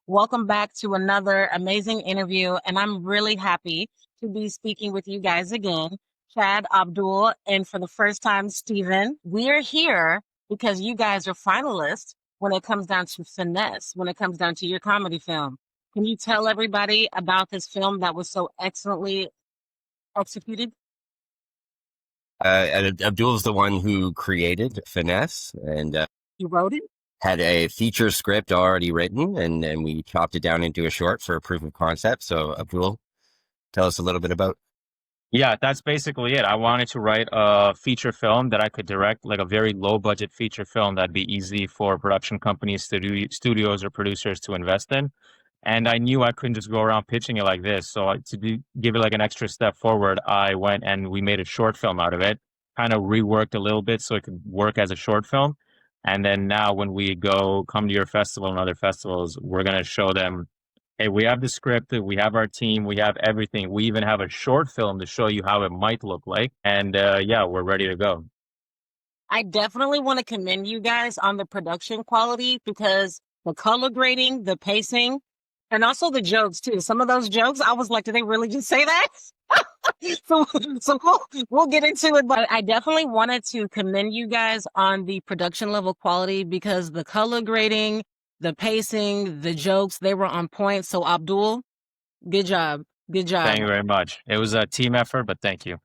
Welcome back to another amazing interview. And I'm really happy to be speaking with you guys again, Chad, Abdul, and for the first time, Stephen. We are here because you guys are finalists when it comes down to Finesse, when it comes down to your comedy film. Can you tell everybody about this film that was so excellently executed? Abdul's the one who created Finesse and You wrote it? had a feature script already written, and we chopped it down into a short for a proof of concept. So, Abdul, tell us a little bit about. Yeah, that's basically it. I wanted to write a feature film that I could direct, like a very low budget feature film that'd be easy for production companies, studios, or producers to invest in. And I knew I couldn't just go around pitching it like this. So give it like an extra step forward, I went and we made a short film out of it, kind of reworked a little bit so it could work as a short film. And then now when we come to your festival and other festivals, we're going to show them, hey, we have the script, we have our team, we have everything. We even have a short film to show you how it might look like. And yeah, we're ready to go. I definitely want to commend you guys on the production quality because the color grading, the pacing, and also the jokes too. Some of those jokes, I was like, did they really just say that? So we'll get into it, but I definitely wanted to commend you guys on the production level quality because the color grading, the pacing, the jokes, they were on point. So Abdul, good job. Good job. Thank you very much. It was a team effort, but thank you.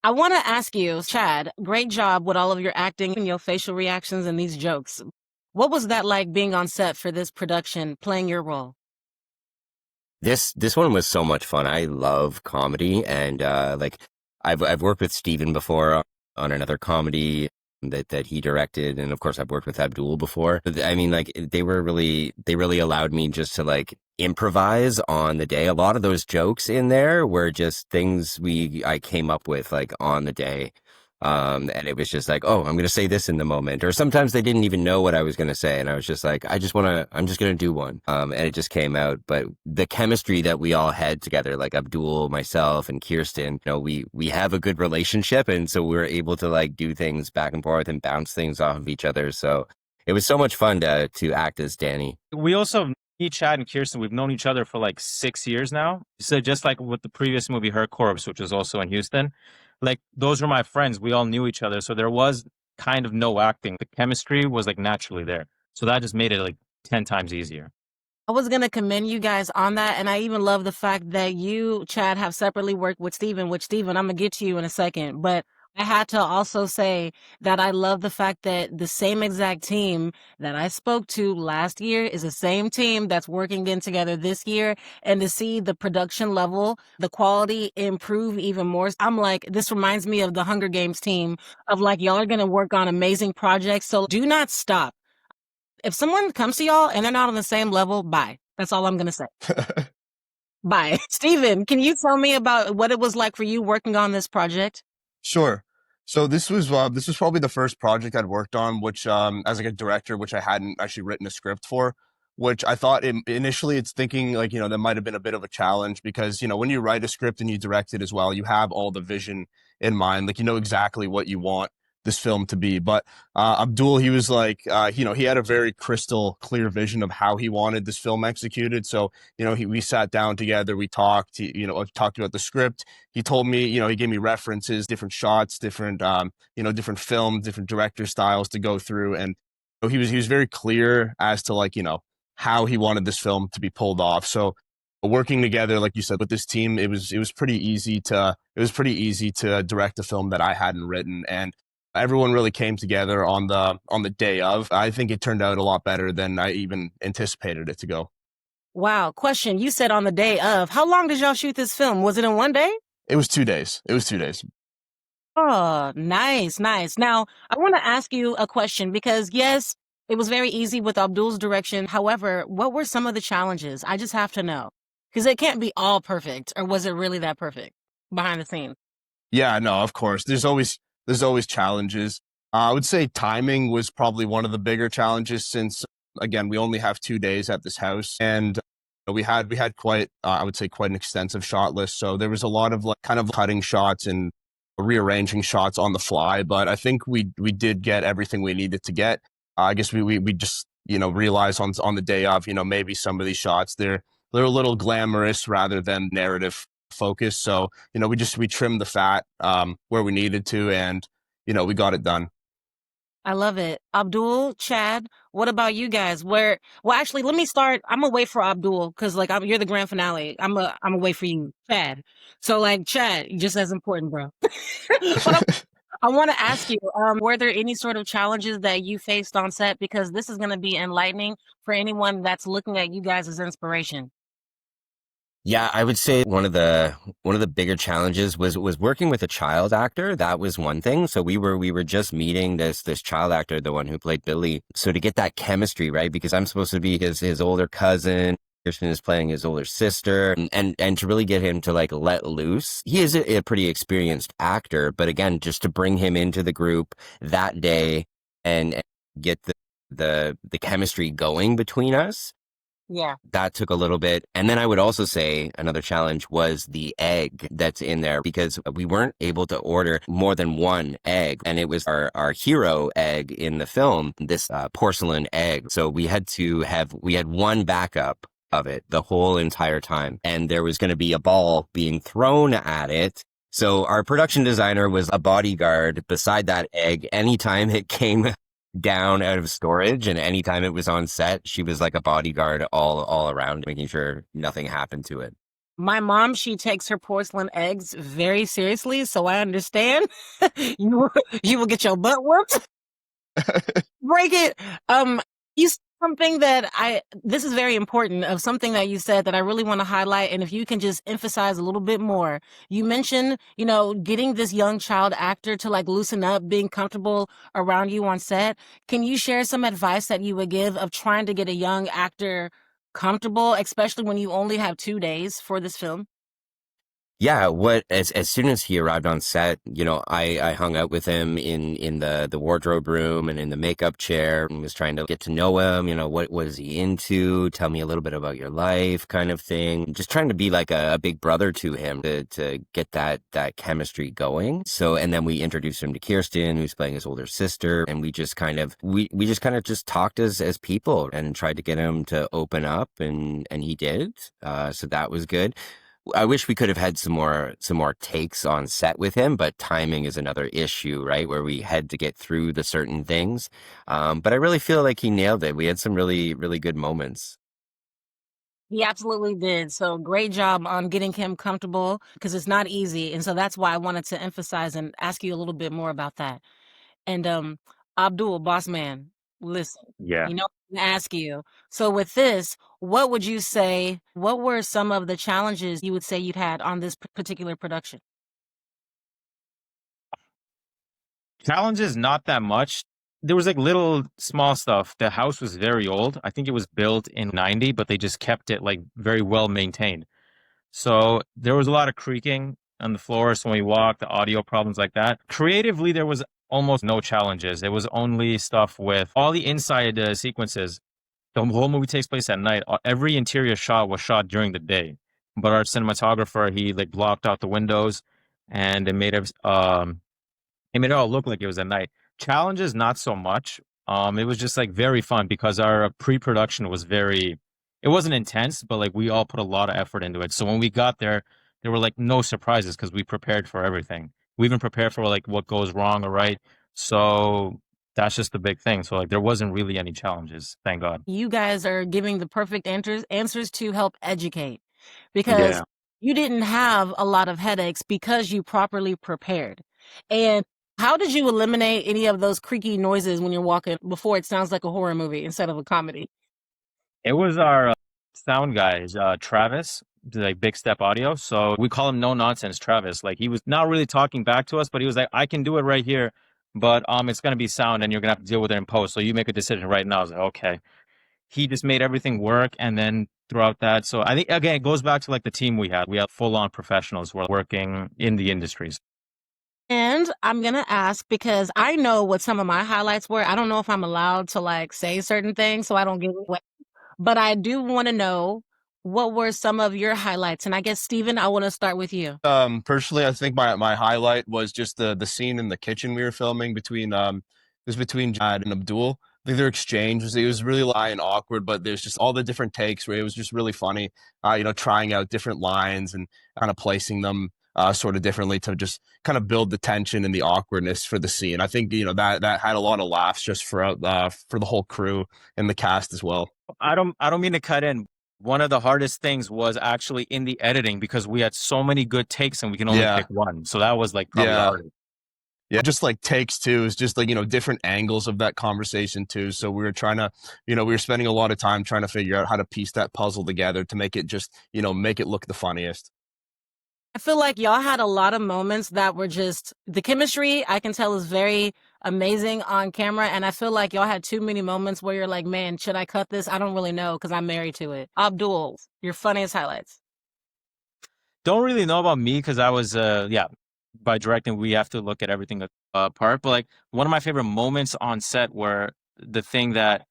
I want to ask you, Chad, great job with all of your acting and your facial reactions and these jokes. What was that like being on set for this production, playing your role? This one was so much fun. I love comedy, and like I've worked with Steven before on another comedy that he directed, and of course I've worked with Abdul before. I mean, like they really allowed me just to like improvise on the day. A lot of those jokes in there were just things I came up with like on the day. And it was just like, oh, I'm going to say this in the moment. Or sometimes they didn't even know what I was going to say. And I was just like, I'm just going to do one. And it just came out. But the chemistry that we all had together, like Abdul, myself, and Kirsten, we have a good relationship. And so we were able to like do things back and forth and bounce things off of each other. So it was so much fun to act as Danny. We also, me, Chad, and Kirsten, we've known each other for like 6 years now. So just like with the previous movie, Her Corpse, which was also in Houston, like those were my friends. We all knew each other. So there was kind of no acting. The chemistry was like naturally there. So that just made it like 10 times easier. I was going to commend you guys on that. And I even love the fact that you, Chad, have separately worked with Stephen, which Stephen, I'm going to get to you in a second. But I had to also say that I love the fact that the same exact team that I spoke to last year is the same team that's working in together this year. And to see the production level, the quality improve even more. I'm like, this reminds me of the Hunger Games team of like, y'all are going to work on amazing projects. So do not stop. If someone comes to y'all and they're not on the same level, bye. That's all I'm going to say. Bye. Stephen, can you tell me about what it was like for you working on this project? Sure. So this was probably the first project I'd worked on, which as like a director, which I hadn't actually written a script for, which I thought initially it's thinking like, that might have been a bit of a challenge because, when you write a script and you direct it as well, you have all the vision in mind, like, exactly what you want this film to be. But Abdul, he was like, he had a very crystal clear vision of how he wanted this film executed. So, we sat down together, we talked, talked about the script. He told me, he gave me references, different shots, different, different films, different director styles to go through. And he was very clear as to like, how he wanted this film to be pulled off. So working together, like you said, with this team, it was pretty easy to direct a film that I hadn't written. And everyone really came together on the day of. I think it turned out a lot better than I even anticipated it to go. Wow. Question. You said on the day of. How long did y'all shoot this film? Was it in one day? It was 2 days. It was 2 days. Oh, nice, nice. Now, I want to ask you a question because yes, it was very easy with Abdul's direction. However, what were some of the challenges? I just have to know because it can't be all perfect, or was it really that perfect behind the scenes? Yeah, no, of course. There's always challenges. I would say timing was probably one of the bigger challenges since, again, we only have 2 days at this house, and we had quite, I would say, quite an extensive shot list. So there was a lot of like kind of cutting shots and rearranging shots on the fly. But I think we did get everything we needed to get. I guess we just realize on the day of, maybe some of these shots they're a little glamorous rather than narrative focused. So, we trimmed the fat where we needed to, and we got it done. I love it. Abdul, Chad, what about you guys? Well, actually, let me start. I'm gonna wait for Abdul because, like, you're the grand finale. I'm gonna wait for you, Chad. So, like, Chad, just as important, bro. But I want to ask you, were there any sort of challenges that you faced on set? Because this is gonna be enlightening for anyone that's looking at you guys as inspiration. Yeah, I would say one of the bigger challenges was working with a child actor. That was one thing. So we were just meeting this child actor, the one who played Billy. So to get that chemistry, right? Because I'm supposed to be his older cousin. Kirsten is playing his older sister, and to really get him to like let loose. He is a pretty experienced actor, but again, just to bring him into the group that day and get the chemistry going between us, Yeah. that took a little bit. And then I would also say another challenge was the egg that's in there, because we weren't able to order more than one egg. And it was our hero egg in the film, this porcelain egg. So we had one backup of it the whole entire time. And there was going to be a ball being thrown at it. So our production designer was a bodyguard beside that egg anytime it came down out of storage, and anytime it was on set, she was like a bodyguard all around, making sure nothing happened to it. My mom, she takes her porcelain eggs very seriously, so I understand. you you will get your butt whooped. Break it. You said something this is very important, of something that you said that I really want to highlight. And if you can just emphasize a little bit more, you mentioned, getting this young child actor to like loosen up, being comfortable around you on set. Can you share some advice that you would give of trying to get a young actor comfortable, especially when you only have 2 days for this film? Yeah, as soon as he arrived on set, I hung out with him in the wardrobe room and in the makeup chair, and was trying to get to know him. What is he into? Tell me a little bit about your life, kind of thing. Just trying to be like a big brother to him to get that chemistry going. So, and then we introduced him to Kirsten, who's playing his older sister, and we just kind of just talked as people and tried to get him to open up, and he did. So that was good. I wish we could have had some more takes on set with him, but timing is another issue, right? Where we had to get through the certain things. But I really feel like he nailed it. We had some really, really good moments. He absolutely did. So great job on getting him comfortable, because it's not easy. And so that's why I wanted to emphasize and ask you a little bit more about that. And Abdul, boss man, listen, Yeah. I'm gonna ask you. So with this, what would you say, what were some of the challenges you would say you'd had on this particular production? Challenges, not that much. There was like little small stuff. The house was very old. I think it was built in 90, but they just kept it like very well maintained. So there was a lot of creaking on the floor. So when we walked, the audio problems like that. Creatively, there was almost no challenges. It was only stuff with all the inside sequences. The whole movie takes place at night. Every interior shot was shot during the day, but our cinematographer, he like blocked out the windows, and it made it all look like it was at night. Challenges, not so much. It was just like very fun because our pre-production was it wasn't intense, but like we all put a lot of effort into it. So when we got there were like no surprises because we prepared for everything. We even prepared for like what goes wrong or right. So that's just the big thing. So like there wasn't really any challenges, thank God. You guys are giving the perfect answers to help educate, because Yeah. you didn't have a lot of headaches because you properly prepared. And how did you eliminate any of those creaky noises when you're walking before it sounds like a horror movie instead of a comedy? It was our sound guy, Travis, like Big Step Audio. So we call him No Nonsense Travis. Like he was not really talking back to us, but he was like, I can do it right here, but it's gonna be sound and you're gonna have to deal with it in post. So you make a decision right now. I was like, okay. He just made everything work, and then throughout that. So I think again it goes back to like the team we had. We had full on professionals who are working in the industries. And I'm gonna ask because I know what some of my highlights were. I don't know if I'm allowed to like say certain things so I don't give away, but I do want to know what were some of your highlights. And I guess Steven, I want to start with you. Personally, I think my highlight was just the scene in the kitchen we were filming between Jad and Abdul. think their exchange was, it was really light and awkward, but there's just all the different takes where it was just really funny, trying out different lines and kind of placing them sort of differently to just kind of build the tension and the awkwardness for the scene. I think, that had a lot of laughs just for the whole crew and the cast as well. I don't mean to cut in. One of the hardest things was actually in the editing because we had so many good takes and we can only Yeah. pick one. So that was like probably the Yeah. hardest. Yeah, just like takes too is just like, different angles of that conversation too. So we were trying to, we were spending a lot of time trying to figure out how to piece that puzzle together to make it just, make it look the funniest. I feel like y'all had a lot of moments that were just the chemistry I can tell is very amazing on camera. And I feel like y'all had too many moments where you're like, man, should I cut this? I don't really know because I'm married to it. Abdul, your funniest highlights. Don't really know about me because I was, by directing, we have to look at everything apart. But like one of my favorite moments on set were the thing that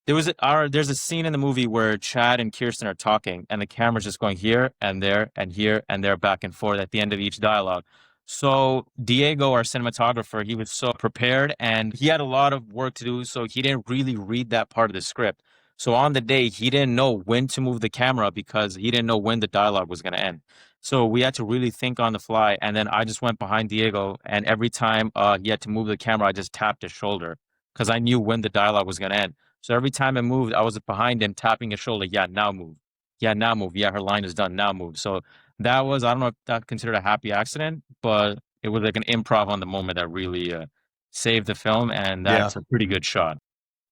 there's a scene in the movie where Chad and Kirsten are talking and the camera's just going here and there and here and there back and forth at the end of each dialogue. So Diego, our cinematographer, he was so prepared and he had a lot of work to do. So he didn't really read that part of the script. So on the day, he didn't know when to move the camera because he didn't know when the dialogue was going to end. So we had to really think on the fly. And then I just went behind Diego. And every time he had to move the camera, I just tapped his shoulder because I knew when the dialogue was going to end. So every time I moved, I was behind him, tapping his shoulder. Yeah, now move. Yeah, now move. Yeah, her line is done. Now move. So that was, I don't know if that's considered a happy accident, but it was like an improv on the moment that really saved the film. And that's a pretty good shot.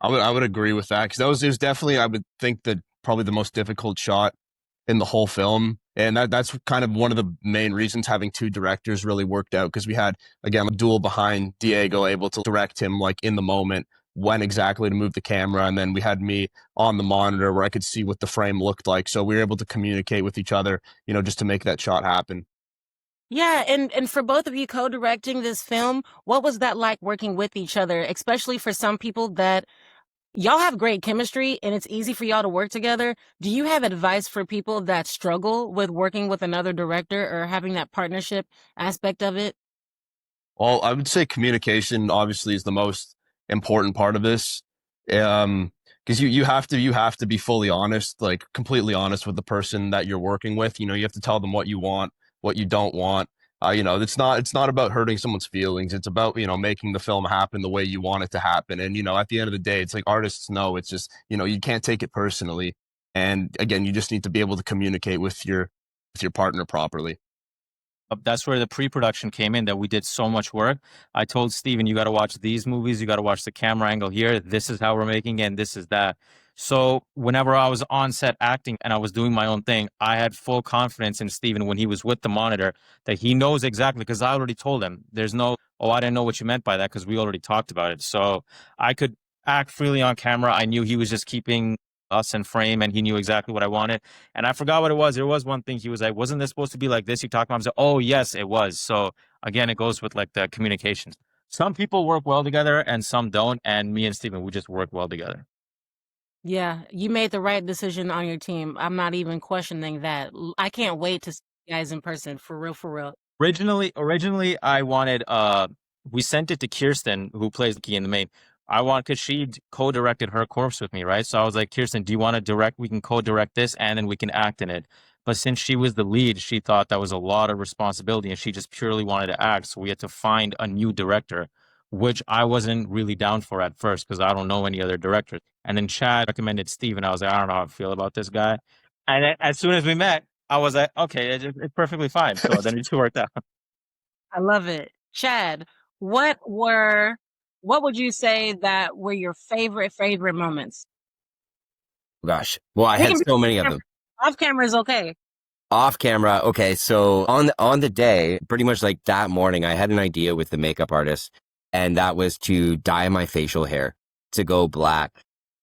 I would agree with that because it was definitely, I would think, that probably the most difficult shot in the whole film. And that's kind of one of the main reasons having two directors really worked out, because we had, again, Abdul behind Diego, able to direct him like in the moment when exactly to move the camera. And then we had me on the monitor where I could see what the frame looked like. So we were able to communicate with each other, just to make that shot happen. Yeah, and for both of you co-directing this film, what was that like working with each other, especially for some people that y'all have great chemistry and it's easy for y'all to work together? Do you have advice for people that struggle with working with another director or having that partnership aspect of it? Well, I would say communication obviously is the most important part of this. Because you have to be fully honest, like completely honest with the person that you're working with. You have to tell them what you want, what you don't want. It's not about hurting someone's feelings. It's about, making the film happen the way you want it to happen. And, at the end of the day, it's like artists know it's just, you can't take it personally. And again, you just need to be able to communicate with your partner properly. That's where the pre-production came in, that we did so much work. I told Steven, you got to watch these movies. You got to watch the camera angle here. This is how we're making it, and this is that. So whenever I was on set acting and I was doing my own thing, I had full confidence in Steven when he was with the monitor that he knows exactly, because I already told him. There's no, oh, I didn't know what you meant by that because we already talked about it. So I could act freely on camera. I knew he was just keeping us in frame and he knew exactly what I wanted. And I forgot what it was. There was one thing he was like, wasn't this supposed to be like this? You talked about, I was like, oh yes, it was. So again, it goes with like the communications. Some people work well together and some don't. And me and Steven, we just work well together. Yeah, you made the right decision on your team. I'm not even questioning that. I can't wait to see you guys in person, for real, for real. Originally I wanted, we sent it to Kirsten, who plays the key in the main. Because she co-directed her corpse with me, right? So I was like, Kirsten, do you want to direct? We can co-direct this and then we can act in it. But since she was the lead, she thought that was a lot of responsibility and she just purely wanted to act. So we had to find a new director, which I wasn't really down for at first because I don't know any other directors. And then Chad recommended Steve, and I was like, I don't know how I feel about this guy. And then, as soon as we met, I was like, okay, it's perfectly fine. So then it just worked out. I love it. Chad, what would you say that were your favorite moments? Gosh, well, I They had can be so many of them. off camera is okay. Off camera, okay. So on the day, pretty much like that morning, I had an idea with the makeup artist, and that was to dye my facial hair to go black.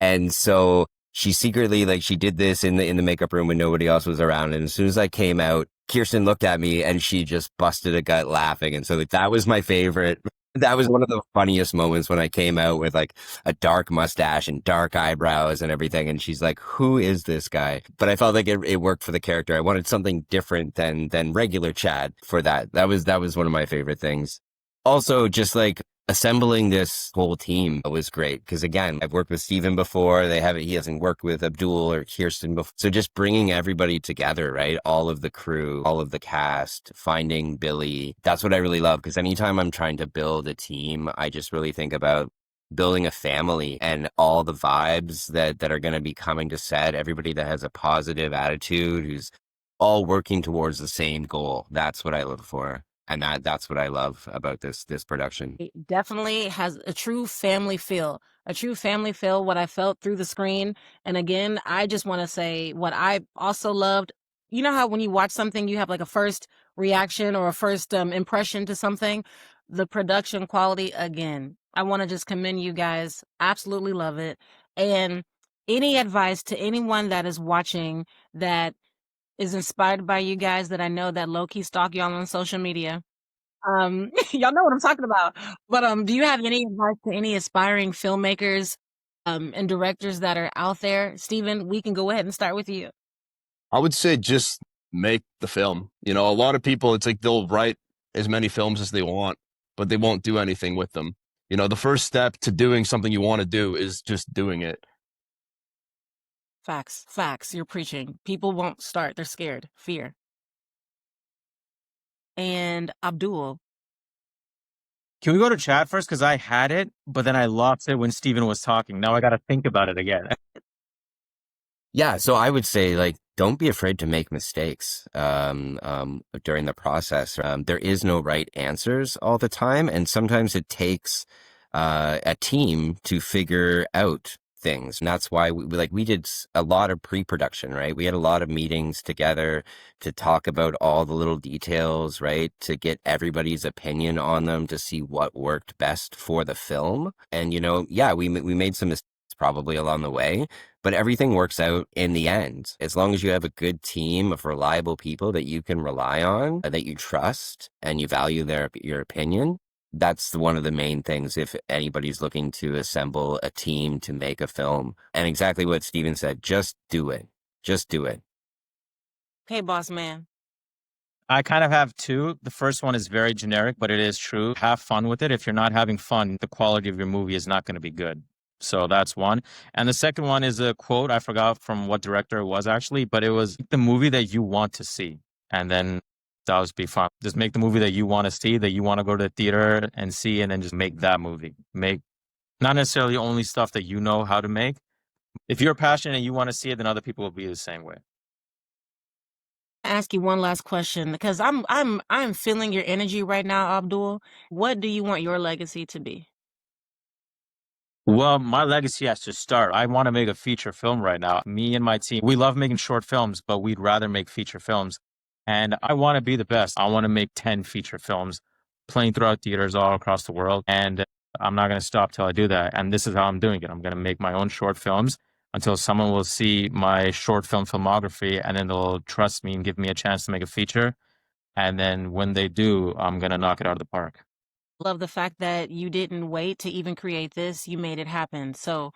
And so she secretly, like, she did this in the makeup room when nobody else was around. And as soon as I came out, Kirsten looked at me and she just busted a gut laughing. And so like, that was my favorite. That was one of the funniest moments when I came out with like a dark mustache and dark eyebrows and everything. And she's like, who is this guy? But I felt like it worked for the character. I wanted something different than regular Chad for that. That was one of my favorite things. Also, just like assembling this whole team was great because again, I've worked with Steven before. He hasn't worked with Abdul or Kirsten before. So just bringing everybody together, right? All of the crew, all of the cast, finding Billy. That's what I really love because anytime I'm trying to build a team, I just really think about building a family and all the vibes that are going to be coming to set, everybody that has a positive attitude, who's all working towards the same goal. That's what I look for. And that's what I love about this production. It definitely has a true family feel, what I felt through the screen. And again, I just want to say what I also loved. You know how when you watch something, you have like a first reaction or a first impression to something? The production quality, again, I want to just commend you guys. Absolutely love it. And any advice to anyone that is watching that is inspired by you guys that I know that low-key stalk y'all on social media? Y'all know what I'm talking about. But do you have any advice to any aspiring filmmakers and directors that are out there? Steven, we can go ahead and start with you. I would say just make the film. You know, a lot of people, it's like they'll write as many films as they want, but they won't do anything with them. You know, the first step to doing something you want to do is just doing it. Facts. You're preaching. People won't start. They're scared. Fear. And Abdul. Can we go to chat first? Because I had it, but then I lost it when Steven was talking. Now I got to think about it again. Yeah, so I would say like don't be afraid to make mistakes during the process. There is no right answers all the time, and sometimes it takes a team to figure out things. And that's why we did a lot of pre-production, right? We had a lot of meetings together to talk about all the little details, right? To get everybody's opinion on them, to see what worked best for the film. And, you know, yeah, we made some mistakes probably along the way, but everything works out in the end. As long as you have a good team of reliable people that you can rely on, that you trust, and you value your opinion, that's one of the main things if anybody's looking to assemble a team to make a film. And exactly what Steven said, just do it. Just do it. Okay, boss man. I kind of have two. The first one is very generic, but it is true. Have fun with it. If you're not having fun, the quality of your movie is not going to be good. So that's one. And the second one is a quote. I forgot from what director it was actually, but it was the movie that you want to see. And then that would be fun. Just make the movie that you want to see, that you want to go to the theater and see, and then just make that movie. Make not necessarily only stuff that you know how to make. If you're passionate and you want to see it, then other people will be the same way. Ask you one last question because I'm feeling your energy right now, Abdul. What do you want your legacy to be? Well, my legacy has to start. I want to make a feature film right now. Me and my team, we love making short films, but we'd rather make feature films. And I want to be the best. I want to make 10 feature films playing throughout theaters all across the world. And I'm not going to stop till I do that. And this is how I'm doing it. I'm going to make my own short films until someone will see my short film filmography and then they'll trust me and give me a chance to make a feature. And then when they do, I'm going to knock it out of the park. Love the fact that you didn't wait to even create this. You made it happen. So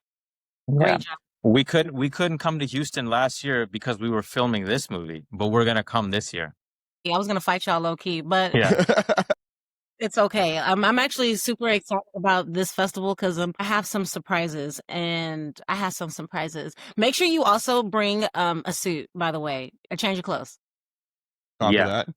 Yeah. great job. We couldn't come to Houston last year because we were filming this movie, but we're gonna come this year. Yeah, I was gonna fight y'all low key, but Yeah. it's okay. I'm actually super excited about this festival because I have some surprises, and I have some surprises. Make sure you also bring a suit, by the way, or change your clothes. Copy Yeah. that.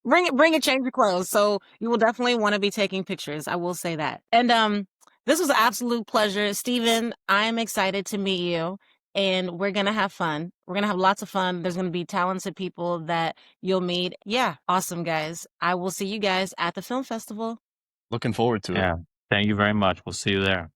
Bring a change of clothes. So you will definitely want to be taking pictures. I will say that. And this was an absolute pleasure. Steven, I'm excited to meet you and we're gonna have fun. We're gonna have lots of fun. There's gonna be talented people that you'll meet. Yeah, awesome guys. I will see you guys at the film festival. Looking forward to it. Yeah. Thank you very much. We'll see you there.